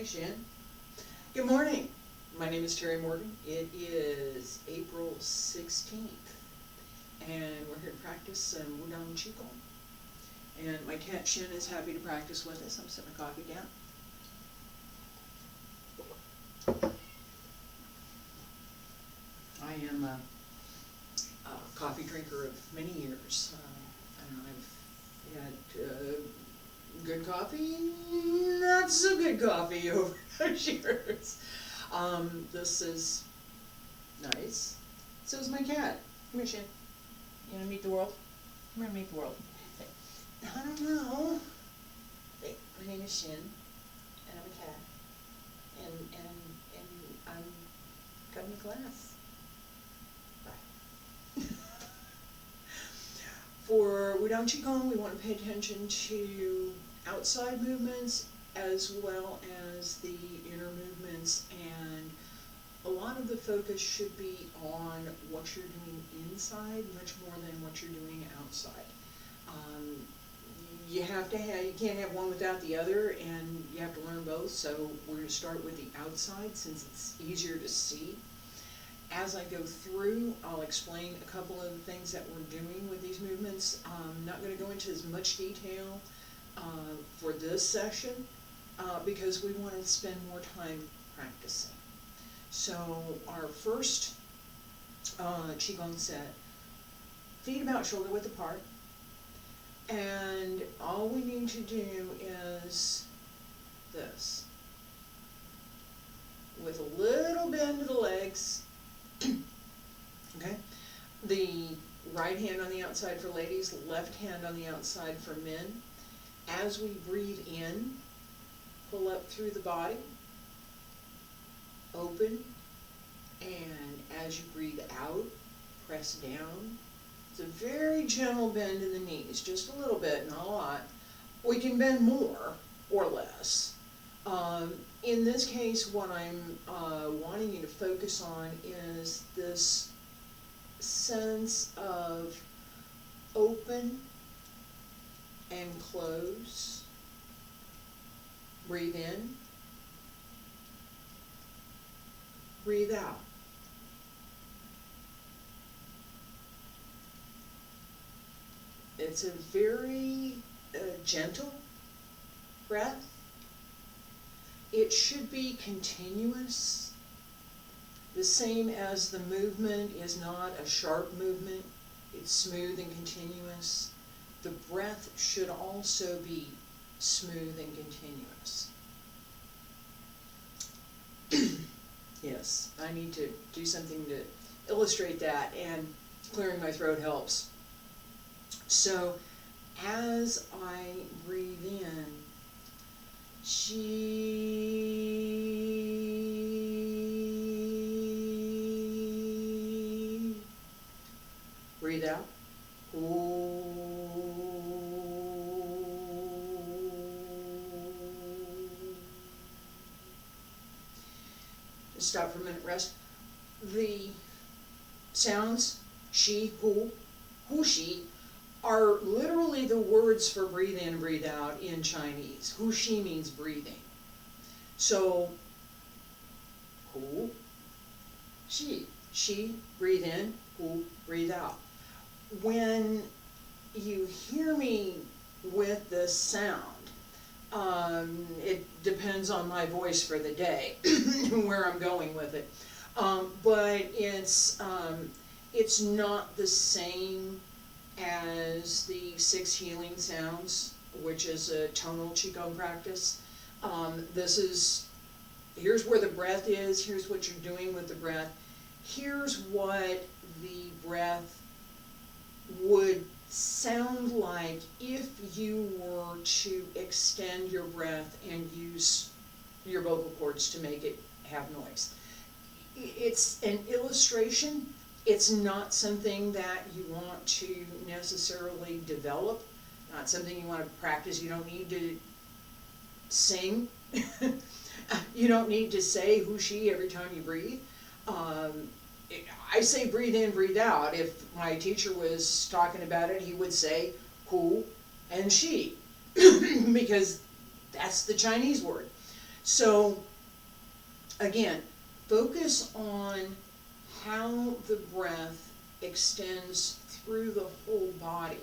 Hi, Shan. Good morning. My name is Terry Morgan. It is April 16th, and we're here to practice some Wudang Qigong. And my cat Shin is happy to practice with us. I'm setting my coffee down. I am a coffee drinker of many years. And I've had good coffee, not so good coffee over those years. This is nice. So is my cat. Come here, Shin. You wanna meet the world? Come here and meet the world. Hey. I don't know. Hey, my name is Shin, and I'm a cat. And I'm coming to class. Bye. For Wudang Qigong, we want to pay attention to outside movements as well as the inner movements, and a lot of the focus should be on what you're doing inside much more than what you're doing outside. You can't have one without the other, and you have to learn both, so we're going to start with the outside since it's easier to see. As I go through, I'll explain a couple of the things that we're doing with these movements. I'm not going to go into as much detail for this session because we want to spend more time practicing. So our first Qigong set, feet about shoulder width apart, and all we need to do is this, with a little bend to the legs. Okay, the right hand on the outside for ladies, left hand on the outside for men. As we breathe in, pull up through the body, open, and as you breathe out, press down. It's a very gentle bend in the knees, just a little bit, not a lot. We can bend more or less. In this case, what I'm wanting you to focus on is this sense of open and close. Breathe in, breathe out. It's a very gentle breath. It should be continuous. The same as the movement is not a sharp movement. It's smooth and continuous. The breath should also be smooth and continuous. Yes, I need to do something to illustrate that, and clearing my throat helps. So as I breathe in, breathe out. Just stop for a minute, rest. The sounds, shi, hu, shi, are literally the words for breathe in, breathe out in Chinese. Hu shi means breathing. So, hu, shi, breathe in, hu, breathe out. When you hear me with the sound, it depends on my voice for the day, where I'm going with it. But it's not the same as the 6 healing sounds, which is a tonal Qigong practice. Here's where the breath is, here's what you're doing with the breath, here's what the breath would sound like if you were to extend your breath and use your vocal cords to make it have noise. It's an illustration. It's not something that you want to necessarily develop, not something you want to practice. You don't need to sing. You don't need to say hu shi every time you breathe. I say breathe in, breathe out. If my teacher was talking about it, he would say hu and shi, because that's the Chinese word. So again, focus on how the breath extends through the whole body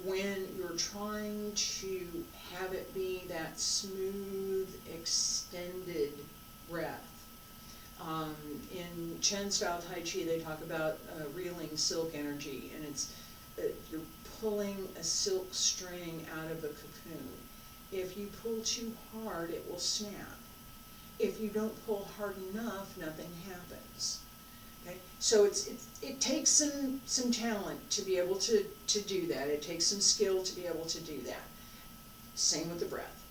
when you're trying to have it be that smooth, extended breath. In Chen style Tai Chi, they talk about reeling silk energy, and it's you're pulling a silk string out of a cocoon. If you pull too hard, it will snap. If you don't pull hard enough, nothing happens. Okay? So it takes some talent to be able to do that. It takes some skill to be able to do that. Same with the breath.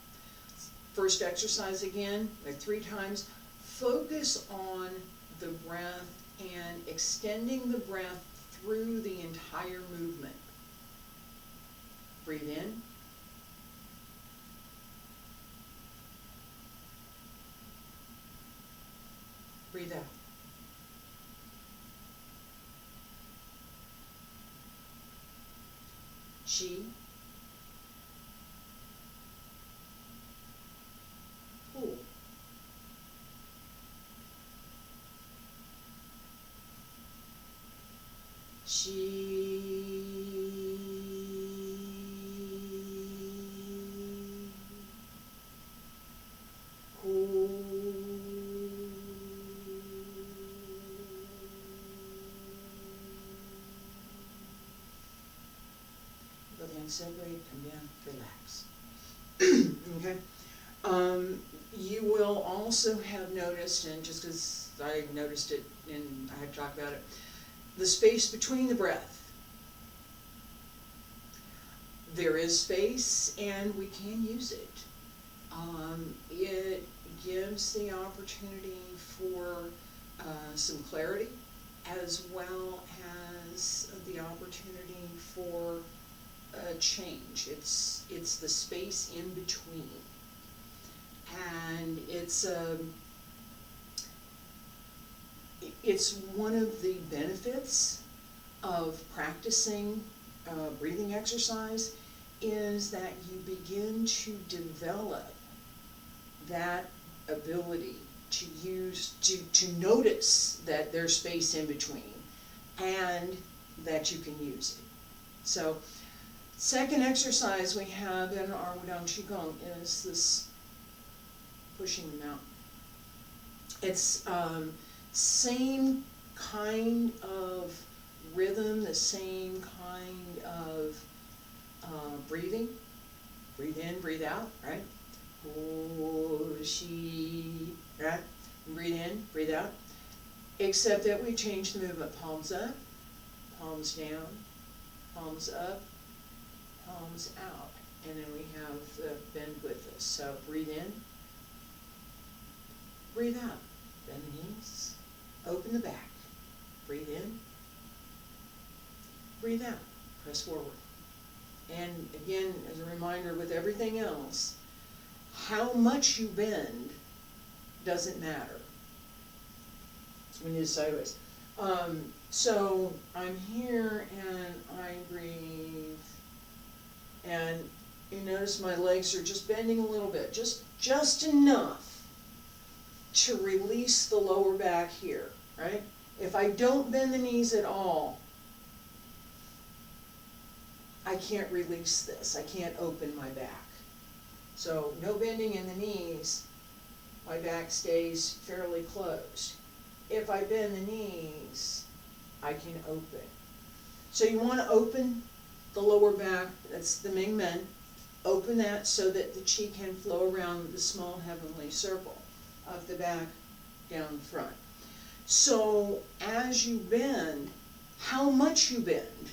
First exercise again, like 3 times. Focus on the breath and extending the breath through the entire movement. Breathe in. Breathe out. Chi. Pull. Chi. Pull. Go down, separate, come down, relax. Okay. You will also have noticed, and just because I noticed it and I had to talk about it, the space between the breath. There is space and we can use it. It gives the opportunity for some clarity, as well as the opportunity for change. It's the space in between, and it's one of the benefits of practicing breathing exercise is that you begin to develop that ability to use, to notice that there's space in between and that you can use it. So, second exercise we have in our Wudang Qigong is this pushing them out. It's same kind of rhythm, the same kind of breathing. Breathe in, breathe out, right? Shi, right? Breathe in, breathe out. Except that we change the movement. Palms up, palms down, palms up, palms out. And then we have the bend with us. So breathe in, breathe out. Bend the knees, open the back. Breathe in, breathe out, press forward. And again, as a reminder with everything else, how much you bend doesn't matter. We need sideways. So I'm here and I breathe, and you notice my legs are just bending a little bit, just enough to release the lower back here, right? If I don't bend the knees at all, I can't release this. I can't open my back. So no bending in the knees, my back stays fairly closed. If I bend the knees, I can open. So you want to open the lower back, that's the Ming Men. Open that so that the chi can flow around the small heavenly circle of the back down front. So as you bend, how much you bend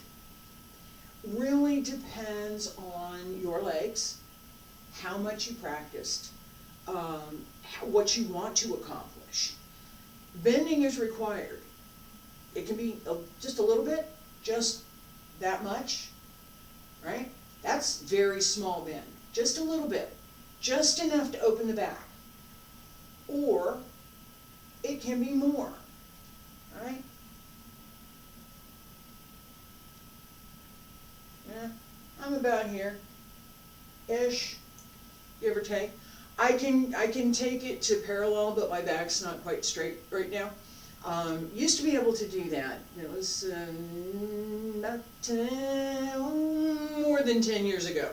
really depends on your legs, how much you practiced, what you want to accomplish. Bending is required. It can be just a little bit, just that much, right? That's very small bend, just a little bit, just enough to open the back. Or it can be more, right? Yeah, I'm about here, ish, give or take. I can take it to parallel, but my back's not quite straight right now. Used to be able to do that. It was about more than 10 years ago.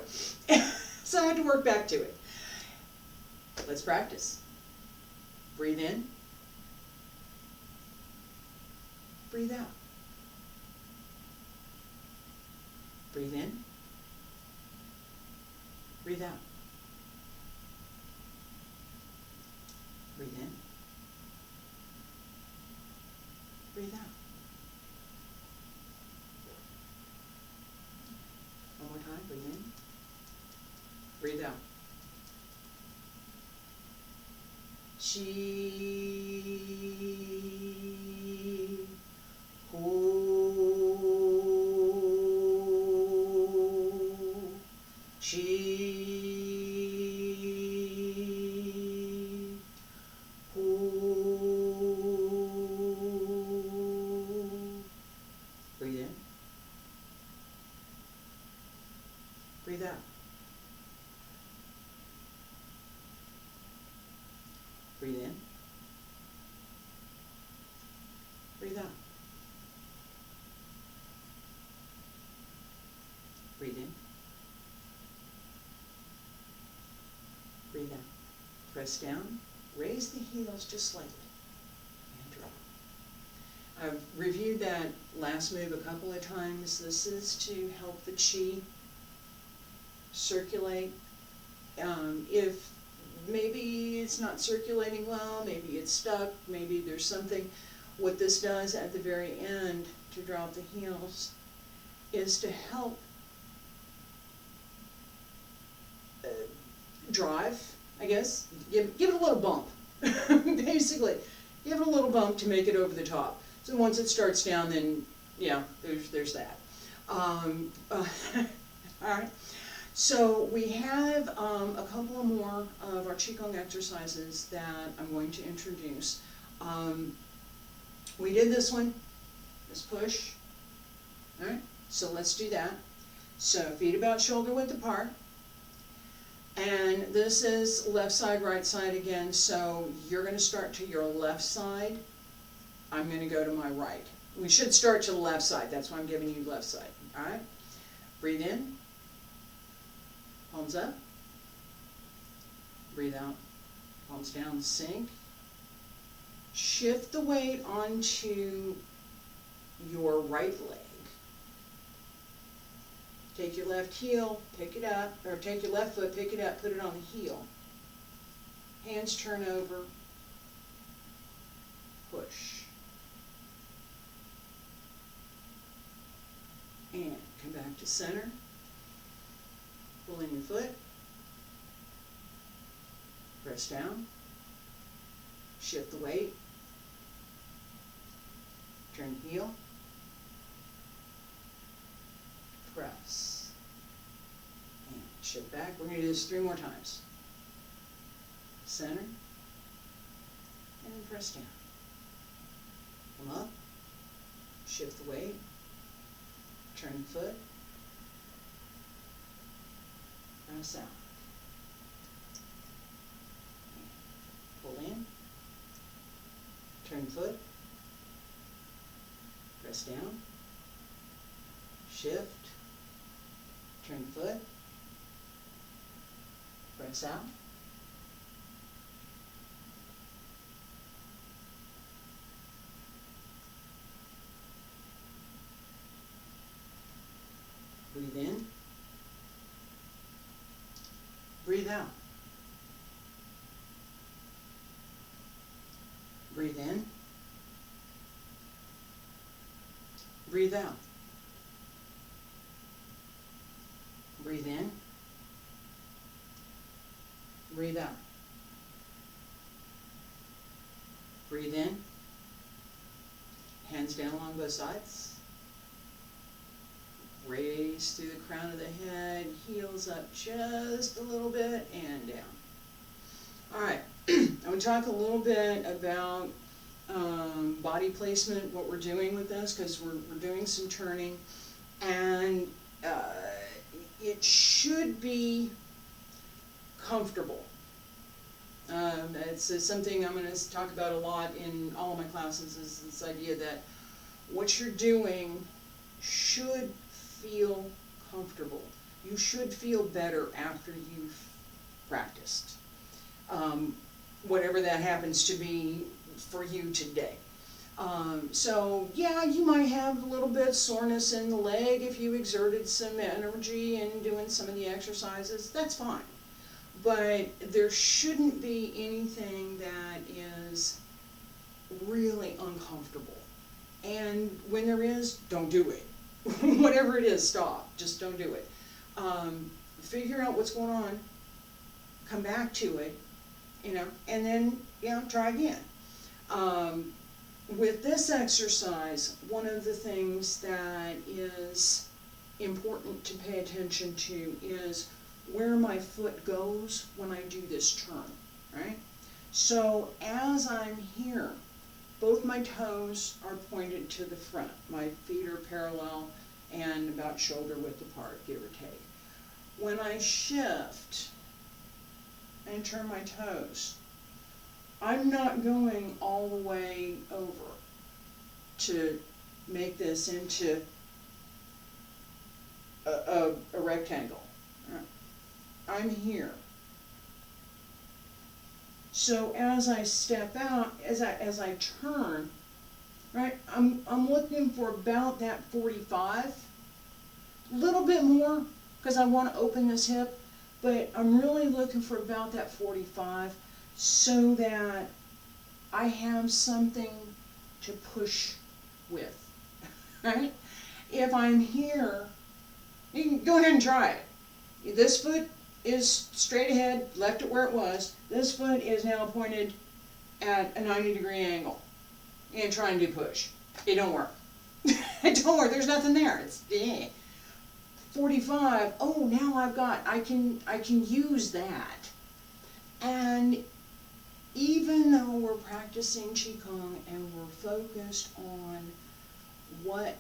So I had to work back to it. Let's practice. Breathe in. Breathe out. Breathe in. Breathe out. Breathe in. Breathe out. One more time. Breathe in. Breathe out. Chi. Ho. Breathe in. Breathe out. Breathe in. Breathe out. Breathe in. Breathe out. Press down. Raise the heels just slightly. And drop. I've reviewed that last move a couple of times. This is to help the chi circulate. If maybe it's not circulating well, maybe it's stuck, maybe there's something, what this does at the very end to drop the heels is to help drive, I guess, give it a little bump. Basically, give it a little bump to make it over the top. So once it starts down, then yeah, there's that. All right. So we have a couple of more of our Qigong exercises that I'm going to introduce. We did this one, this push. All right. So let's do that. So feet about shoulder width apart. And this is left side, right side again. So you're going to start to your left side. I'm going to go to my right. We should start to the left side. That's why I'm giving you left side. All right. Breathe in. Palms up. Breathe out. Palms down. Sink. Shift the weight onto your right leg. Take your left heel, pick it up, or take your left foot, pick it up, put it on the heel. Hands turn over. Push. And come back to center. Pull in your foot. Press down. Shift the weight. Turn heel. Press. And shift back. We're going to do this 3 more times. Center. And press down. Come up. Shift the weight. Turn the foot. Press out. Pull in. Turn the foot. Press down. Shift. Turn the foot. Press out. Breathe in. Breathe out. Breathe in. Breathe out. Breathe in. Breathe out. Breathe in. Hands down along both sides. Raise through the crown of the head, heels up just a little bit, and down. All right, I'm going to talk a little bit about body placement, what we're doing with this, because we're doing some turning, and it should be comfortable. It's something I'm going to talk about a lot in all of my classes, is this idea that what you're doing should feel comfortable. You should feel better after you've practiced, whatever that happens to be for you today. So yeah, you might have a little bit of soreness in the leg if you exerted some energy in doing some of the exercises. That's fine. But there shouldn't be anything that is really uncomfortable. And when there is, don't do it. Whatever it is, stop. Just don't do it. Figure out what's going on, come back to it, and then, try again. With this exercise, one of the things that is important to pay attention to is where my foot goes when I do this turn, right? So as I'm here, both my toes are pointed to the front. My feet are parallel and about shoulder width apart, give or take. When I shift and turn my toes, I'm not going all the way over to make this into a rectangle. I'm here. So as I step out, as I turn, right, I'm looking for about that 45, a little bit more because I want to open this hip, but I'm really looking for about that 45 so that I have something to push with, right? If I'm here, you can go ahead and try it. This foot is straight ahead, left it where it was. This foot is now pointed at a 90-degree angle. And try and do push. It don't work. It don't work. There's nothing there. It's 45. Oh, now I can use that. And even though we're practicing Qigong and we're focused on what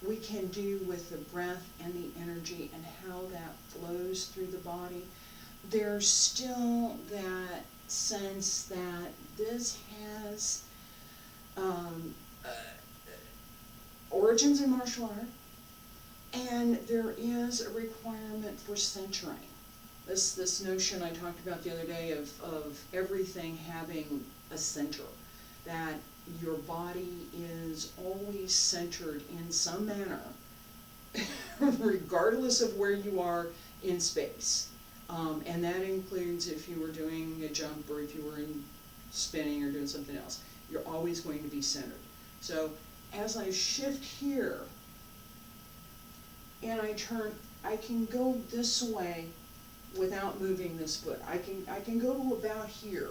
we can do with the breath and the energy and how that flows through the body, there's still that sense that this has origins in martial art, and there is a requirement for centering. This notion I talked about the other day of everything having a center, that your body is always centered in some manner, regardless of where you are in space. And that includes if you were doing a jump or if you were spinning or doing something else. You're always going to be centered. So as I shift here and I turn, I can go this way without moving this foot. I can go to about here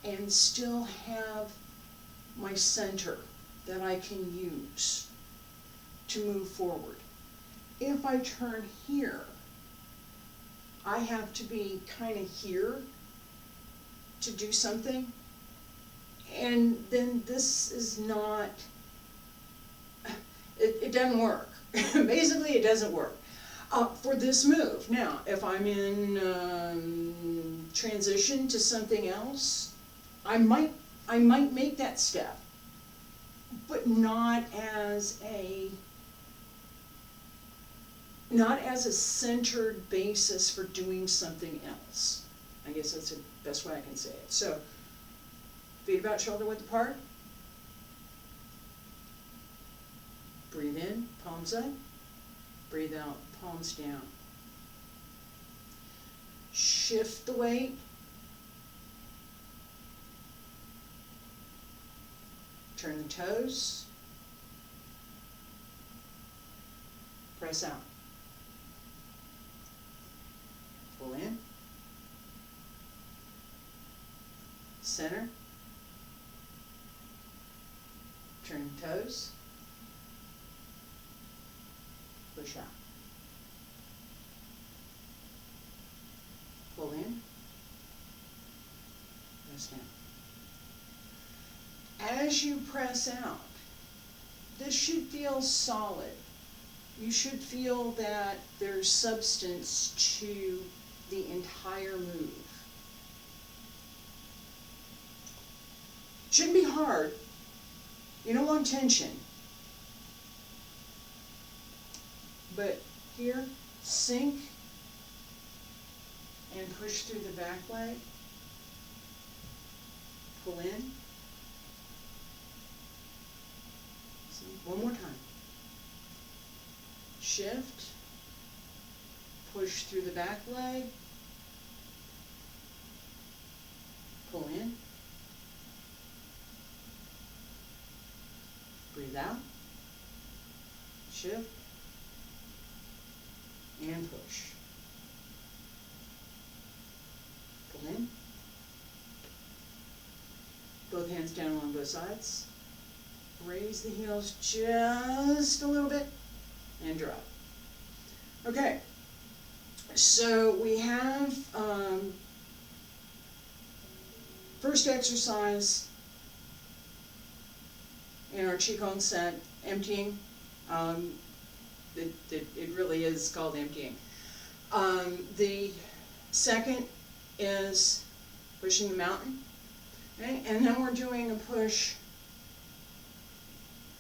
and still have my center that I can use to move forward. If I turn here, I have to be kind of here to do something, and then this is not, it doesn't work. Basically, it doesn't work. For this move. Now, if I'm in transition to something else, I might make that step, but not as a centered basis for doing something else. I guess that's the best way I can say it. So, feet about shoulder width apart. Breathe in, palms up. Breathe out, palms down. Shift the weight. Turn the toes. Press out. Pull in. Center. Turn the toes. Push out. Pull in. Press down. As you press out, this should feel solid. You should feel that there's substance to the entire move. Shouldn't be hard. You don't want tension. But here, sink and push through the back leg. Pull in. See, one more time. Shift. Push through the back leg. Pull in. Breathe out. Shift. And push. Pull in. Both hands down along both sides. Raise the heels just a little bit and drop. Okay, so we have first exercise in our Qigong set, emptying. It really is called emptying. The second is pushing the mountain. Okay? And then we're doing a push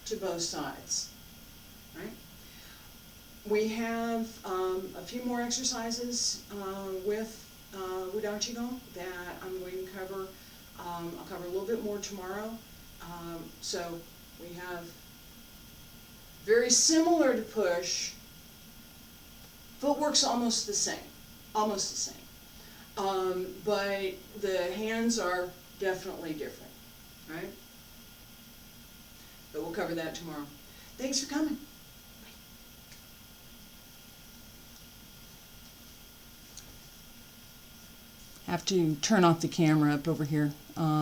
to both sides. Right? We have a few more exercises with Wudang Qigong that I'm going to cover. I'll cover a little bit more tomorrow. So we have very similar to push. Footwork's almost the same. Almost the same. But the hands are definitely different, right? But we'll cover that tomorrow. Thanks for coming. Have to turn off the camera up over here.